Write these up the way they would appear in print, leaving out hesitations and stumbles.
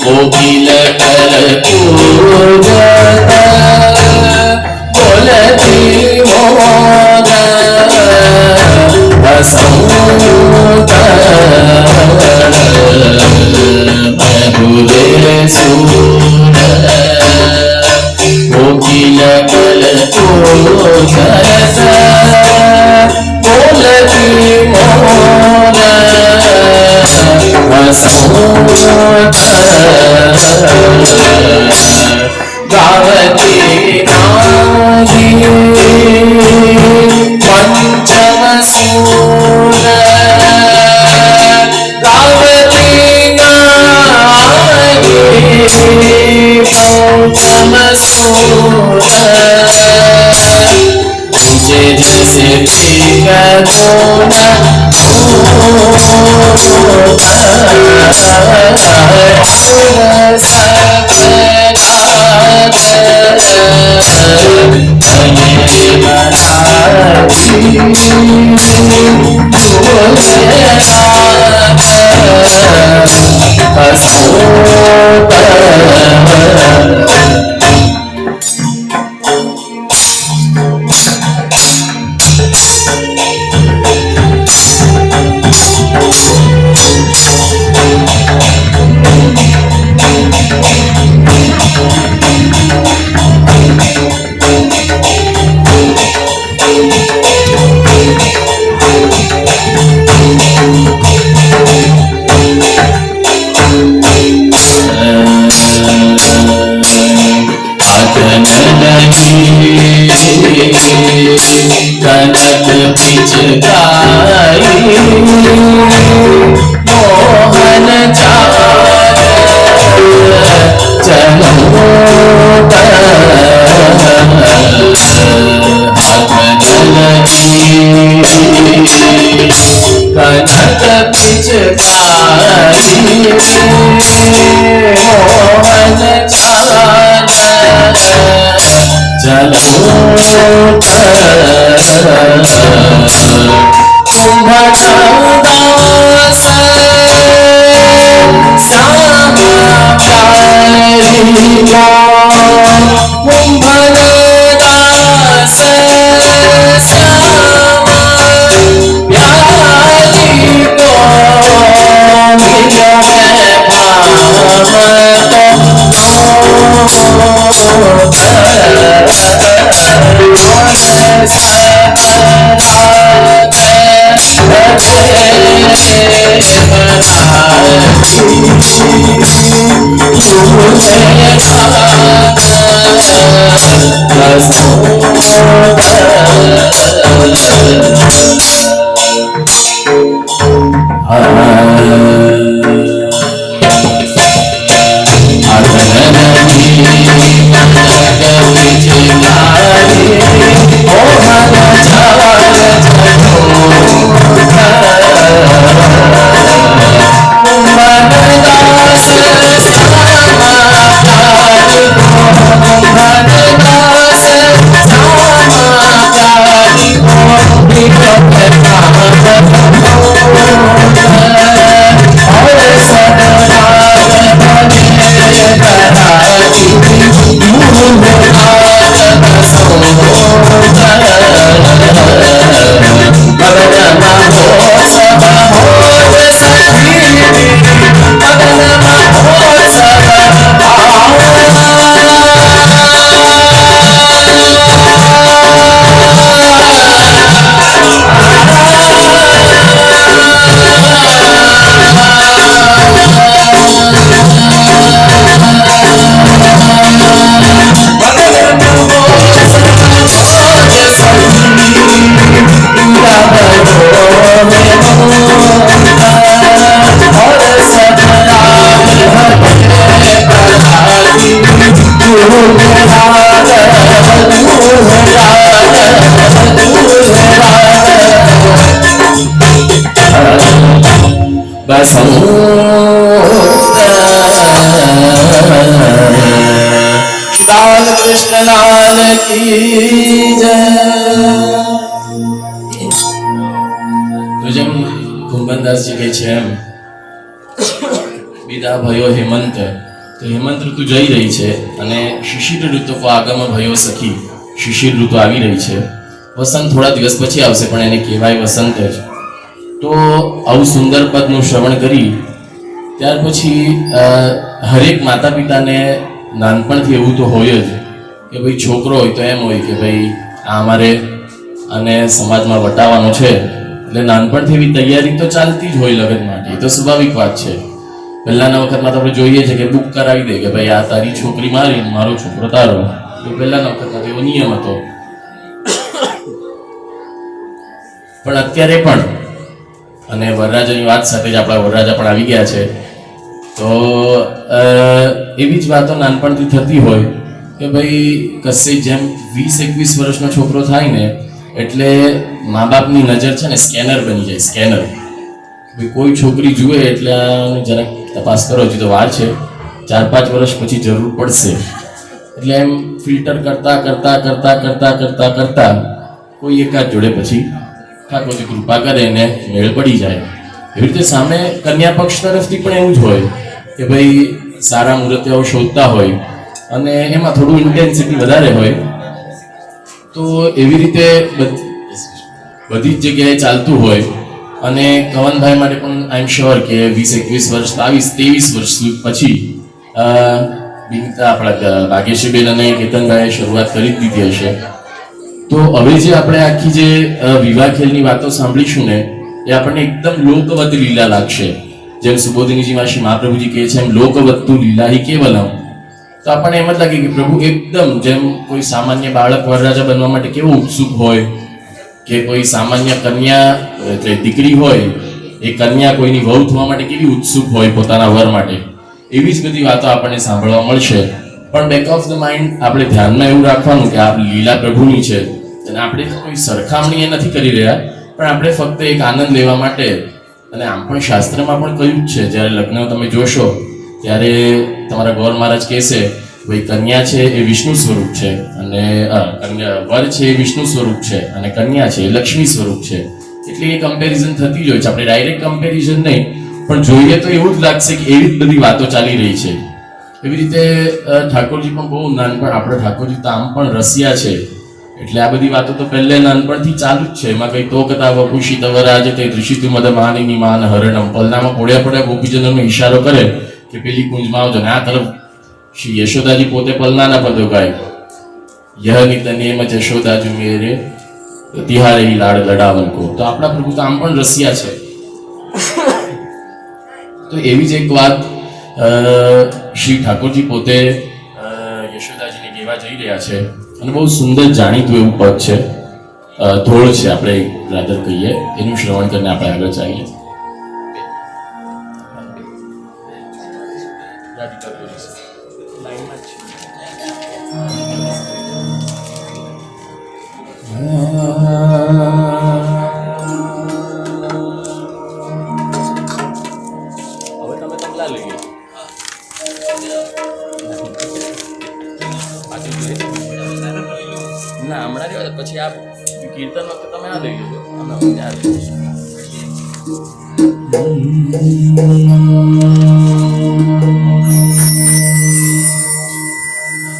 कोकिल बोलती मोद मधुरे सूर कोकिल बोलती मोद गावती नागी पंचम सूर गावती नागी पंचम सूर जैसे कनक पिचकारी मोहन चार चलो कनक पिचकारी मोहन चार चलो कुंभदास श्याम प्यारी को कुंभदास श्याम प्यारी को मिल लाल कृष्ण लाल की जय। તો જેમ કુંભનદાસજી કહે છે એમ વિદા ભયો હેમંત. તો હેમંત ઋતુ જઈ રહી છે અને શિશિર ઋતુ આગમ ભયો સખી. શિશિર ઋતુ આવી રહી છે. વસંત થોડા દિવસ પછી આવશે પણ એને કહેવાય વસંત જ. તો આવું સુંદર પદનું શ્રવણ કરી ત્યાર પછી હરેક માતા પિતાને નાનપણથી એવું તો હોય જ કે ભાઈ છોકરો હોય તો એમ હોય કે ભાઈ આ અમારે અને સમાજમાં વટાવવાનો છે, એટલે નાનપણથી એવી તૈયારી તો ચાલતી જ હોય લગ્ન માટે. એ તો સ્વાભાવિક વાત છે. પહેલાના વખતમાં તો આપણે જોઈએ છે કે બુક કરાવી દે કે ભાઈ આ તારી છોકરી મારી, મારો છોકરો તારો. તો પહેલાના વખતમાં એવો નિયમ હતો. પણ અત્યારે પણ, અને વરરાજાની વાત સાથે જ આપણા વરરાજા પણ આવી ગયા છે, તો એવી જ વાતો નાનપણથી થતી હોય કે ભાઈ કશે જેમ 20-21 વર્ષનો છોકરો થાય ને એટલે મા બાપની નજર છે ને સ્કેનર બની જાય. સ્કેનર ભાઈ કોઈ છોકરી જુએ એટલે જરાક તપાસ કરો, હજી તો વાર છે, 4-5 વર્ષ પછી જરૂર પડશે. એટલે એમ ફિલ્ટર કરતા કરતા કરતા કરતા કરતા કરતા કોઈ એકાદ જોડે પછી ઠાકોરજી કૃપા કરે ને મેળ પડી જાય. એવી રીતે સામે કન્યા પક્ષ તરફથી પણ એવું જ હોય કે ભાઈ સારા મુહૂર્તિયાઓ શોધતા હોય અને એમાં થોડું ઇન્ટેન્સિટી વધારે હોય. તો એવી રીતે બધી જ જગ્યાએ ચાલતું હોય. અને કવનભાઈ માટે પણ આઈ એમ શ્યોર કે 20-21 વર્ષ, 22-23 વર્ષ પછી આપણા ભાગ્યશ્રીબેન અને કેતનભાઈએ શરૂઆત કરી જ દીધી હશે. તો હવે જે આપણે આખી જે વિવાહ ખેલની વાતો સાંભળીશું ને એ આપણને એકદમ લોકવત લીલા લાગશે. જેમ સુબોધિનીજીમાં શ્રી મહાપ્રભુજી કહે છે એમ લોકવત્તુ લીલા હિ કેવલમ. તો આપણને એમ જ લાગે કે પ્રભુ એકદમ જેમ કોઈ સામાન્ય બાળક વરરાજા બનવા માટે કેવો ઉત્સુક હોય, કે કોઈ સામાન્ય કન્યા એટલે દીકરી હોય એ કન્યા કોઈની વહુ થવા માટે કેવી ઉત્સુક હોય પોતાના વર માટે, એવી જ બધી વાતો આપણને સાંભળવા મળશે. પણ બેક ઓફ ધ માઇન્ડ આપણે ધ્યાનમાં એવું રાખવાનું કે આ લીલા પ્રભુની છે અને આપણે કોઈ સરખામણી એ નથી કરી રહ્યા, પણ આપણે ફક્ત એક આનંદ લેવા માટે. અને આમ પણ શાસ્ત્રમાં પણ કહ્યું જ છે, જ્યારે લગ્ન તમે જોશો ત્યારે તમારા ગૌર મહારાજ કહેશે ભાઈ કન્યા છે એ વિષ્ણુ સ્વરૂપ છે અને વર છે એ વિષ્ણુ સ્વરૂપ છે અને કન્યા છે એ લક્ષ્મી સ્વરૂપ છે. એટલે એ કમ્પેરિઝન થતી જ હોય છે. આપણે ડાયરેક્ટ કમ્પેરિઝન નહીં, પણ જોઈએ તો એવું જ લાગશે કે એવી જ બધી વાતો ચાલી રહી છે. એવી રીતે ઠાકોરજી પણ બહુ નાનપણ, આપણે ઠાકોરજી તો આમ પણ રસિયા છે એટલે આ બધી વાતો તો પહેલે નાનપણથી ચાલુ જ છે. એમાં કઈ તો કથા વપુષિ તવરાજ તે દૃષિતુ મદ માનિની માન હરણમ. પલનામાં પડ્યા પડ્યા ગોપીજનોનો ઈશારો કરે કે પેલી કુંજમાં આવજો, ને આ તરફ શ્રી યશોદાજી પોતે પલનાના પદો ગાય. યહ નિત નેમ જશોદાજુ મેરે તિહારે લાડ લડાવન કો. તો આપણા પ્રભુ તો આમ પણ રસિયા છે. તો એવી જ એક વાત શ્રી ઠાકોરજી પોતે યશોદાજીને કહેવા જઈ રહ્યા છે અને બહુ સુંદર જાણીતું એવું પદ છે, ધોળ છે આપણે રાધર કહીએ, એનું શ્રવણ કરીને આપણે આગળ ચાલીએ. હવે તમે તબલા લઈએ ના હમણાં પછી આ કીર્તન વખતે તમે આ લઈ લેજો.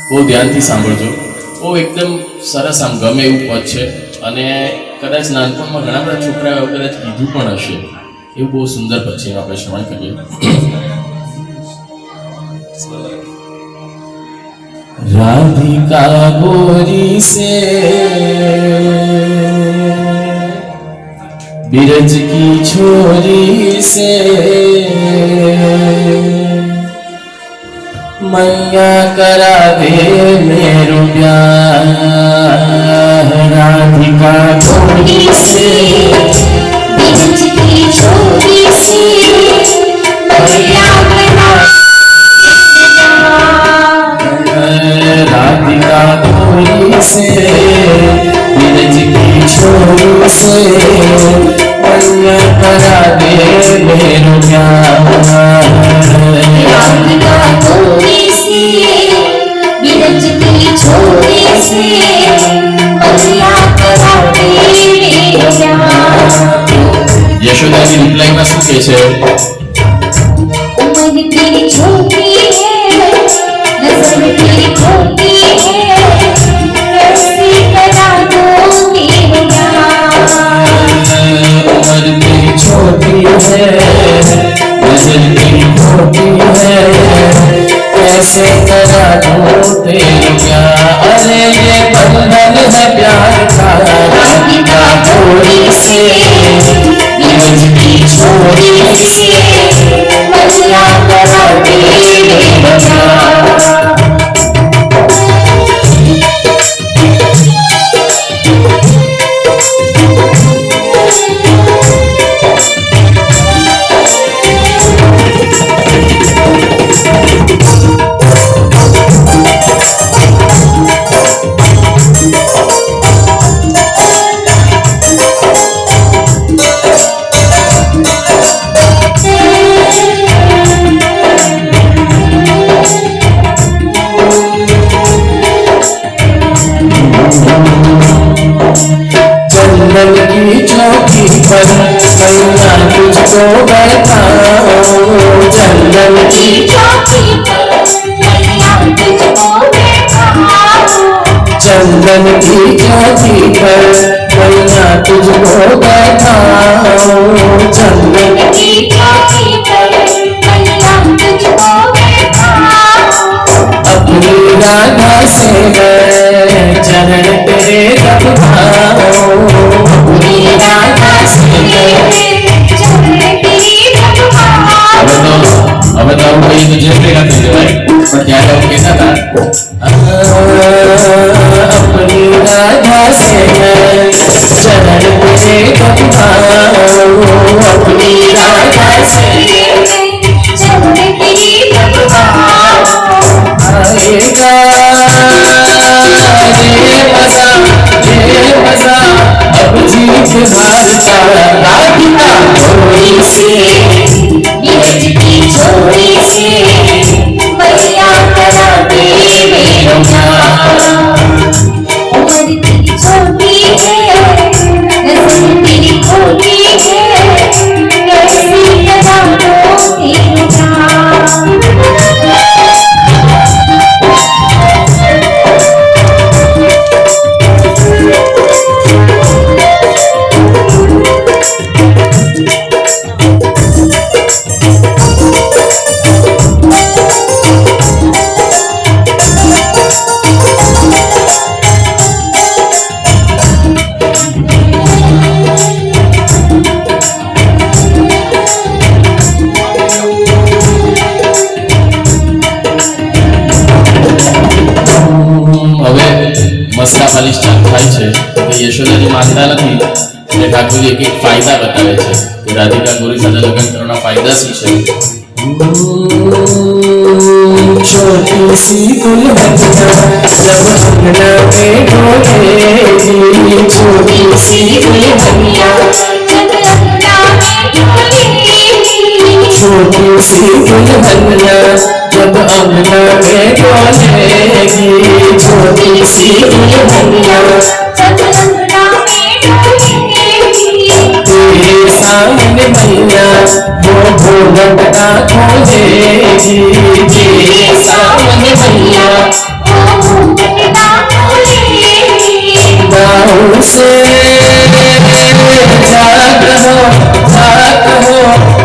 બહુ ધ્યાનથી સાંભળજો. બહુ એકદમ સરસ આમ ગમે એવું પદ છે અને કદાચ નાનપણમાં ઘણા બધા છોકરાઓ કદાચ કીધું પણ હશે. એવું બહુ સુંદર પદ છે, આપણે શ્રવણ કરીએ. राधिका गोरी से बिरज की छोरी से मैया करा दे मेरो प्यार. राधिका गोरी से बिरज की छोरी से मैया करा राधिका गोरी से बिरज की छोरी से मैया करा दे मेरो प्यार. राधिका गोरी से बिरज की छोरी से मैया करा दे मेरो प्यार. યશોદાજી રિપ્લાયમાં શું કહે છે? ઉમરે तेरी छोटी है, नजर तेरी खोटी है, कैसे करा दूंगी प्यार। उम्र तेरी छोटी है, नजर तेरी खोटी है, कैसे करा दूं तेरे प्यार। अरे ये बंधन है प्यार का, राधिका थोड़ी से नीरज की छोड़ी से, मलिया करा तेरे प्यार। जंगल की चौकी पर मैया तुझको बैठाऊं, जंगल की चौकी पर मैया तुझको बैठाऊं, जंगल की चौकी पर मैया तुझको बैठाऊं, जंगल की चौकी पर मैया तुझको बैठाऊं। अपनी राधा से मैं चरण तेरे रखवाऊं, अपनी राधा से अब तो भाई तुझे प्रेरणा दे दे भाई, पर क्या लोग कहता था अपनी राधा से मैं चरण तेरे रखवाऊं, अपनी राधा से आएगा ये मजा अब जीत हार का, राधिका थोड़ी से नीरज की छोड़ी से मैया करा तेरे प्यार। उम्र तेरी छोटी है, नजर तेरी खोटी है, कैसे करा दूं तेरे प्यार। હવે મસલા પાલિશ ચાલુ થાય છે કે યશોદાની માનતા નથી એટલે ઠાકોરજી એક એક ફાયદા બતાવે છે કે રાધિકા ગોરી સાથે લગ્ન કરવાના ફાયદા શું છે। छोटी सी दुल्हनिया जब अंगना में डोलेगी, छोटी सी दुल्हनिया जब अंगना में डोलेगी, छोटी सी दुल्हनिया जब अंगना में डोलेगी, छोटी सी दुल्हनिया जब अंगना में डोलेगी। तेरे सामने मैया वो भोलटका खोजेगी, तेरे सामने मैया वो घुंघटा खोलेगी। गाँव से जाग हो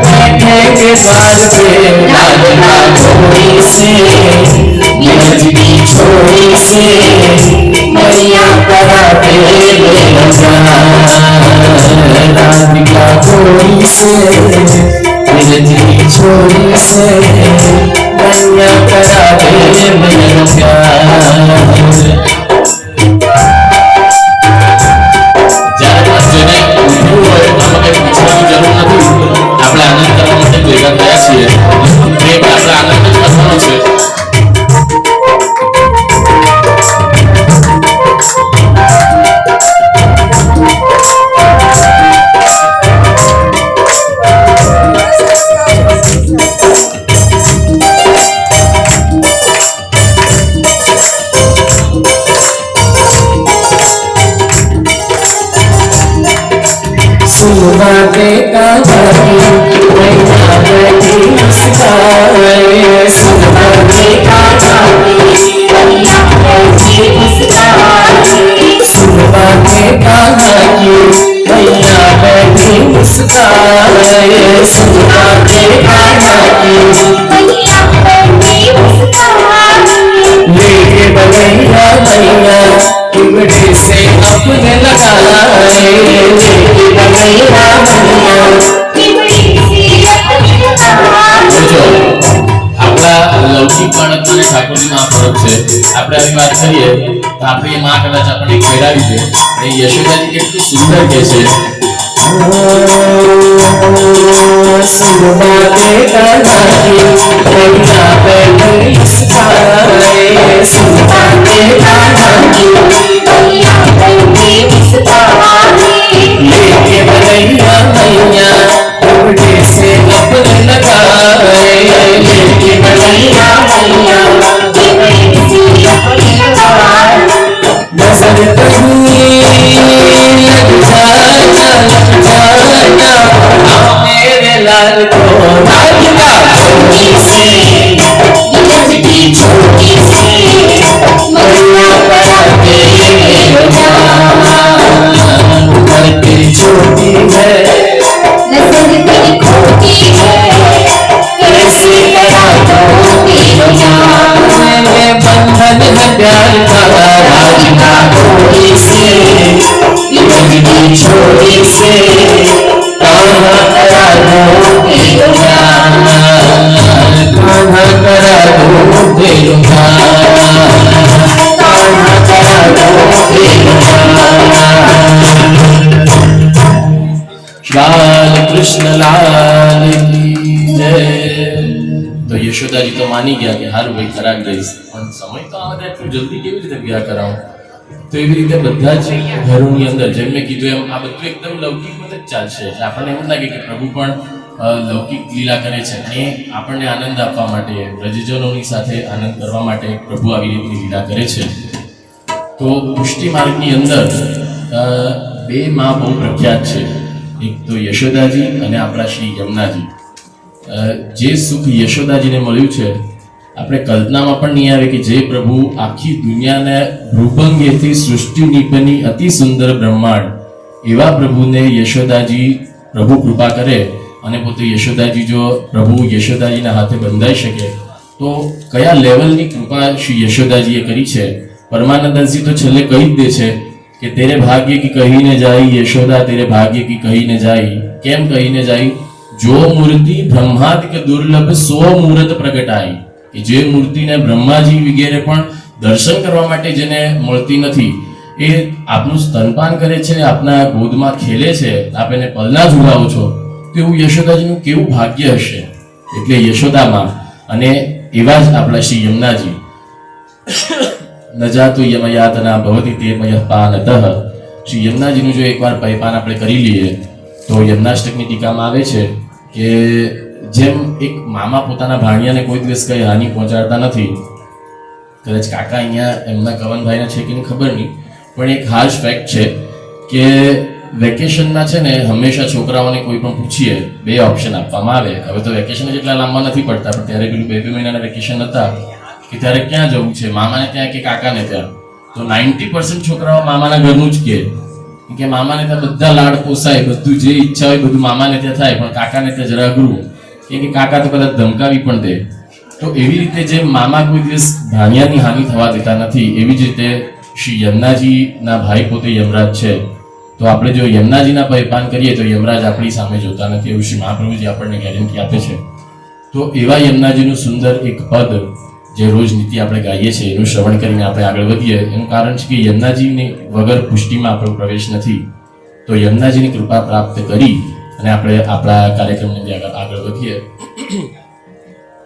बैठेंगे द्वार पे, राधिका थोड़ी से नीरज की छोड़ी से मैया करा तेरे प्यार, राधिका थोड़ी से नीरज की छोड़ी से मैया करा तेरे प्यार। જ્યારે પણ જેને ઊંધું હોય આમાં કંઈ પૂછવાની જરૂર નથી, આપણે આનંદ કરવા માટે ભેગા થયા છીએ, પ્રેમ આપણે આનંદ જ કરવાનો છે। सुनवा के कान्हा की मैया बैठी मुस्काए सुनवा के कान्हा की मैया बैठी मुस्काए सुनवा के कान्हा की मैया बैठी मुस्काए सुनवा के कान्हा की मैया बैठी मुस्काए लेके बनैया मैया इमड़ी से अपने लगाए लेके बनैया मैया ટીમડી સી अपने लगाए જોજો, આપણા લૌકિક બાળક અને ઠાકોરજીમાં આ ફરક છે. આપણે આવી વાત કરીએ તો આપણી માં કદાચ આપણને ખેડાવી દે, અને યશોદાજી કેટલું સુંદર કહે છે, सुनवा के कान्हा की मैया बैठी मुस्काए सुनवा के कान्हा की मैया बैठी मुस्काए लेके बनैया मैया इमड़ी से अपने लगाए लेके बनैया मैया ટીમડી સી अपने लगाए नजर कहीं लग जाना हाँ मेरे लाल को राधिका छोटी सी नीरज की छोटी सी मैया बनाते करके छोटी है नजर तेरी खोटी है कैसे करा दो मेरी जान मेरे बंधन है प्यार का राधिका थोड़ी सी नीरज की छोटी से कान्हा करा दो मेरी जान कान्हा करा दो देगा कान्हा करा दो देगा લાલ કૃષ્ણ લાલ કી જય. તો યશોદાજી તો માની ગયા કે હારું ભાઈ ખરાબ દઈશ, પણ સમય તો આવે એટલું જલ્દી કેવી રીતે વિવાહ કરાવું? તો એવી રીતે બધા જ ઘરોની અંદર જેમ મેં કીધું એમ આ બધું એકદમ લૌકિકમાં જ ચાલશે. એટલે આપણને એમ લાગે કે પ્રભુ પણ લૌકિક લીલા કરે છે, અને આપણને આનંદ આપવા માટે, વ્રજજનોની સાથે આનંદ કરવા માટે પ્રભુ આવી રીતની લીલા કરે છે. તો પુષ્ટિ માર્ગની અંદર બે માં બહુ પ્રખ્યાત છે, એક તો યશોદાજી અને આપણા શ્રી યમુનાજી. જે સુખ યશોદાજીને મળ્યું છે આપણે કલ્પનામાં પણ નહીં આવે કે જે પ્રભુ આખી દુનિયાને ભૃભંગેથી સૃષ્ટિ નિપની અતિ સુંદર બ્રહ્માંડ, એવા પ્રભુને યશોદાજી પ્રભુ કૃપા કરે અને પોતે યશોદાજી જો પ્રભુ યશોદાજીના હાથે બંધાઈ શકે તો કયા લેવલની કૃપા શ્રી યશોદાજીએ કરી છે. પરમાનંદજી તો છેલ્લે કહી જ દે છે કે તેરે ભાગ્ય કી કહીને જાય યશોદા તેરે ભાગ્ય કી કહીને જાય. કેમ કહીને જાય? જો મૂર્તિ બ્રહ્માદિક દુર્લભ 100 મૂર્ત પ્રગટાઈ, કે જે મૂર્તિને બ્રહ્માજી વગેરે પણ દર્શન કરવા માટે જેને મળતી નથી, એ આપનું સ્તનપાન કરે છે, આપના ગોદમાં ખેલે છે, આપ એને પલના ઝુલાવો છો, તો એવું યશોદાજીનું કેવું ભાગ્ય હશે. એટલે યશોદામાં અને એવા જ આપણા શ્રી યમુનાજી ન જાતુ યમયાતના ભવતિ તે મયઃ પાનતઃ. શ્રી યમુનાજીનું જો એકવાર પયપાન આપણે કરી લઈએ તો યમુનાષ્ટકની ટીકામાં આવે છે કે જેમ એક મામા પોતાના ભાણિયાને કોઈ દિવસ કઈ હાનિ પહોંચાડતા નથી, કદાચ કાકા અહીંયા એમના કવનભાઈને છે કે નહીં ખબર નહીં, પણ એક હાર્શ ફેક્ટ છે કે વેકેશનમાં છે ને હંમેશા છોકરાઓને કોઈ પણ પૂછીએ બે ઓપ્શન આપવામાં આવે. હવે તો વેકેશન જેટલા લાંબા નથી પડતા, પણ ત્યારે પેલું 2 મહિનાના વેકેશન હતા કે ત્યારે ક્યાં જવું છે, મામાને ત્યાં કે કાકાને ત્યાં, તો 90% છોકરાઓ મામાના ઘરનું જ કે મામાને ત્યાં બધા લાડ પોસાય, બધું જે ઈચ્છા હોય બધું મામાને ત્યાં થાય, પણ કાકાને ત્યાં જરા અઘરું, કે કાકા તો કદાચ ધમકાવી પણ દે. તો એવી રીતે જે મામા કોઈ દિવસ ભાણિયાની હાનિ થવા દેતા નથી, એવી જ રીતે શ્રી યમુનાજીના ભાઈ પોતે યમરાજ છે. તો આપણે જો યમુનાજીના પયપાન કરીએ તો યમરાજ આપણી સામે જોતા નથી, એવું શ્રી મહાપ્રભુજી આપણને ગેરંટી આપે છે. તો એવા યમુનાજીનું સુંદર એક પદ જે રોજ નીતિ આપણે ગાઈએ છીએ એનું શ્રવણ કરીને આપણે આગળ વધીએ. એનું કારણ છે કે યમુનાજીની વગર પુષ્ટિમાં આપણો પ્રવેશ નથી. તો યમુનાજીની કૃપા પ્રાપ્ત કરી અને આપણે આપણા કાર્યક્રમને આગળ વધીએ.